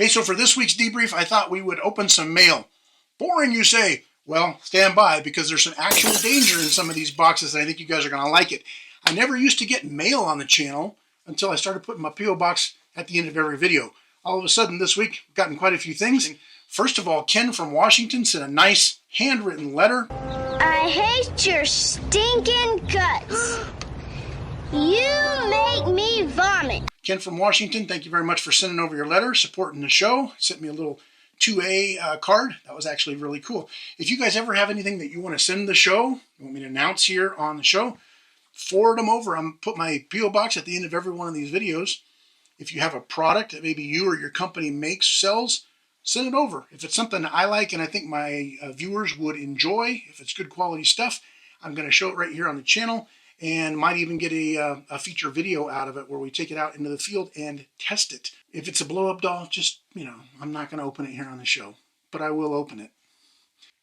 Hey, so for this week's debrief, I thought we would open some mail. Boring, you say? Well, stand by, because there's some actual danger in some of these boxes, and I think you guys are going to like it. I never used to get mail on the channel until I started putting my P.O. box at the end of every video. All of a sudden this week, I've gotten quite a few things. First of all, Ken from Washington sent a nice handwritten letter. I hate your stinking guts. You make me vomit. Ken from Washington, thank you very much for sending over your letter, supporting the show. Sent me a little 2A card. That was actually really cool. If you guys ever have anything that you want to send the show, you want me to announce here on the show, forward them over. I'm put my P.O. box at the end of every one of these videos. If you have a product that maybe you or your company makes, sells, send it over. If it's something I like and I think my viewers would enjoy, if it's good quality stuff, I'm going to show it right here on the channel, and might even get a feature video out of it where we take it out into the field and test it. If it's a blow-up doll, just, I'm not going to open it here on the show, but I will open it.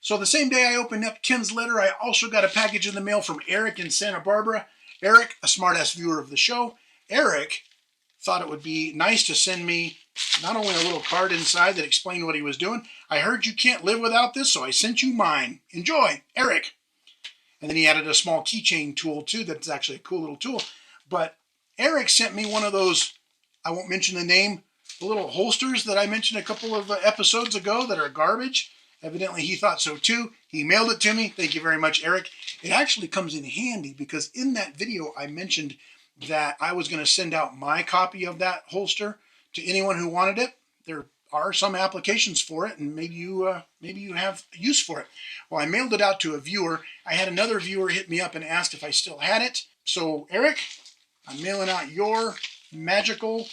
So the same day I opened up Ken's letter, I also got a package in the mail from Eric in Santa Barbara. Eric, a smart-ass viewer of the show. Eric thought it would be nice to send me not only a little card inside that explained what he was doing. I heard you can't live without this, so I sent you mine. Enjoy, Eric. And then he added a small keychain tool too. That's actually a cool little tool. But Eric sent me one of those, I won't mention the name, the little holsters that I mentioned a couple of episodes ago that are garbage. Evidently he thought so too. He mailed it to me. Thank you very much, Eric. It actually comes in handy because in that video I mentioned that I was going to send out my copy of that holster to anyone who wanted it. There are some applications for it, and maybe you have use for it. Well, I mailed it out to a viewer. I had another viewer hit me up and asked if I still had it. So, Eric, I'm mailing out your mystical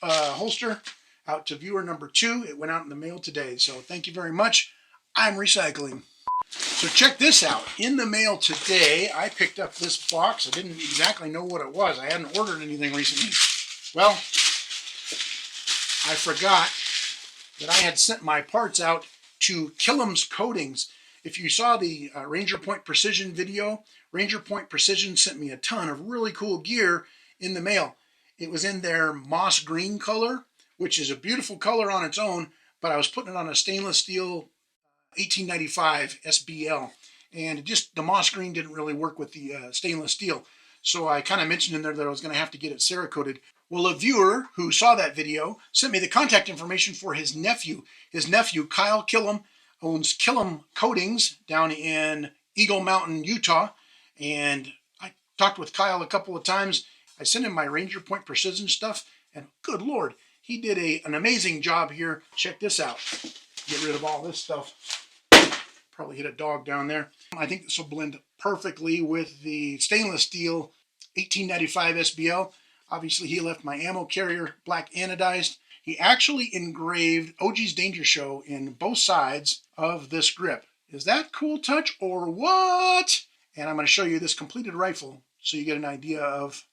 holster out to viewer number 2. It went out in the mail today, so thank you very much. I'm recycling. So check this out. In the mail today, I picked up this box. I didn't exactly know what it was. I hadn't ordered anything recently. Well, I forgot that I had sent my parts out to Killam's Coatings. If you saw the Ranger Point Precision video, Ranger Point Precision sent me a ton of really cool gear in the mail. It was in their moss green color, which is a beautiful color on its own, but I was putting it on a stainless steel 1895 SBL, and the moss green didn't really work with the stainless steel. So I kind of mentioned in there that I was going to have to get it Cerakoted. Well, a viewer who saw that video sent me the contact information for his nephew. His nephew, Kyle Killam, owns Killam Coatings down in Eagle Mountain, Utah. And I talked with Kyle a couple of times. I sent him my Ranger Point Precision stuff, and good Lord, he did an amazing job here. Check this out. Get rid of all this stuff. Probably hit a dog down there. I think this will blend perfectly with the stainless steel 1895 SBL. Obviously, he left my ammo carrier black anodized. He actually engraved OG's Danger Show in both sides of this grip. Is that cool touch or what? And I'm going to show you this completed rifle so you get an idea of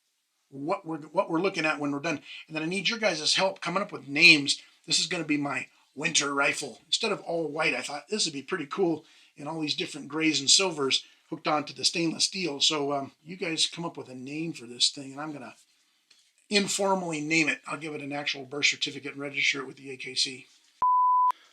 what we're looking at when we're done. And then I need your guys' help coming up with names. This is going to be my winter rifle. Instead of all white, I thought this would be pretty cool in all these different grays and silvers hooked onto the stainless steel. So you guys come up with a name for this thing, and I'm going to informally name it. I'll give it an actual birth certificate and register it with the AKC.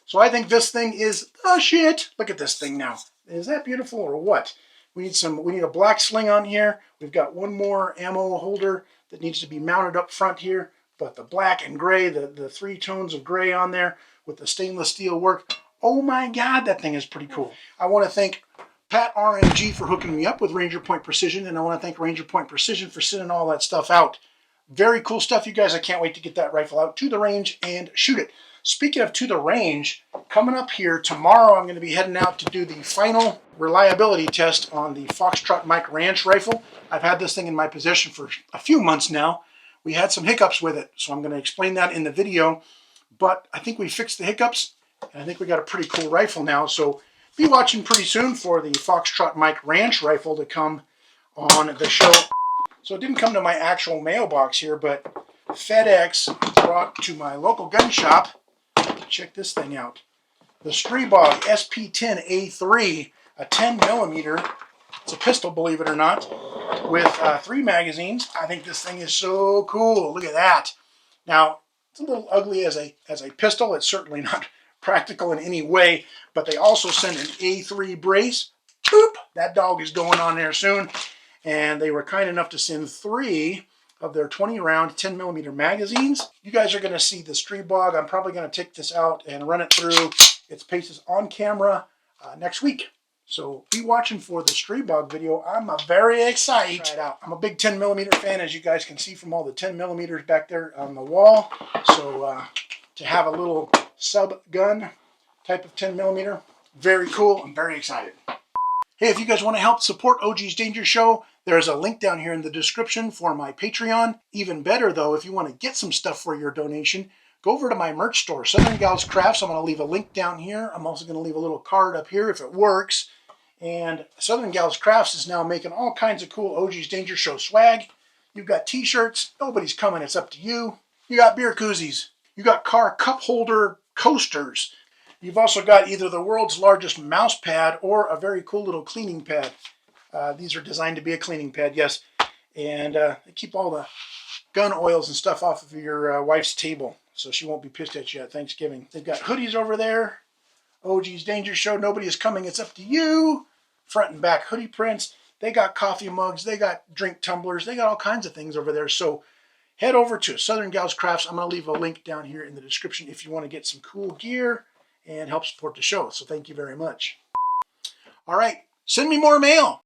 So I think this thing is the shit. Look at this thing now. Is that beautiful or what? We need a black sling on here. We've got one more ammo holder that needs to be mounted up front here. But the black and gray, the 3 tones of gray on there with the stainless steel work. Oh my God, that thing is pretty cool. I want to thank Pat RMG for hooking me up with Ranger Point Precision, and I want to thank Ranger Point Precision for sending all that stuff out. Very cool stuff, you guys. I can't wait to get that rifle out to the range and shoot it. Speaking of to the range, coming up here tomorrow, I'm going to be heading out to do the final reliability test on the Foxtrot Mike Ranch rifle. I've had this thing in my possession for a few months now. We had some hiccups with it, so I'm going to explain that in the video. But I think we fixed the hiccups, and I think we got a pretty cool rifle now. So be watching pretty soon for the Foxtrot Mike Ranch rifle to come on the show. So it didn't come to my actual mailbox here, but FedEx brought to my local gun shop. Check this thing out. The Streebog SP10A3, a 10 millimeter. It's a pistol, believe it or not, with 3 magazines. I think this thing is so cool. Look at that. Now, It's a little ugly as a pistol. It's certainly not practical in any way, but they also send an A3 brace. Boop! That dog is going on there soon. And they were kind enough to send 3 of their 20-round 10mm magazines. You guys are going to see the Streebog. I'm probably going to take this out and run it through its paces on camera next week. So be watching for the Streebog video. I'm very excited. Try it out. I'm a big 10mm fan, as you guys can see from all the 10mm back there on the wall. So to have a little sub gun type of 10mm, very cool. I'm very excited. Hey, if you guys want to help support OG's Danger Show, there's a link down here in the description for my Patreon. Even better, though, if you want to get some stuff for your donation, go over to my merch store, Southern Gals Crafts. I'm going to leave a link down here. I'm also going to leave a little card up here if it works. And Southern Gals Crafts is now making all kinds of cool OG's Danger Show swag. You've got t-shirts. Nobody's coming. It's up to you. You got beer koozies. You got car cup holder coasters. You've also got either the world's largest mouse pad or a very cool little cleaning pad. These are designed to be a cleaning pad, yes. And they keep all the gun oils and stuff off of your wife's table, so she won't be pissed at you at Thanksgiving. They've got hoodies over there. OG's Danger Show, nobody is coming, it's up to you. Front and back hoodie prints. They got coffee mugs. They got drink tumblers. They got all kinds of things over there. So head over to Southern Gals Crafts. I'm going to leave a link down here in the description if you want to get some cool gear and help support the show. So thank you very much. All right, send me more mail.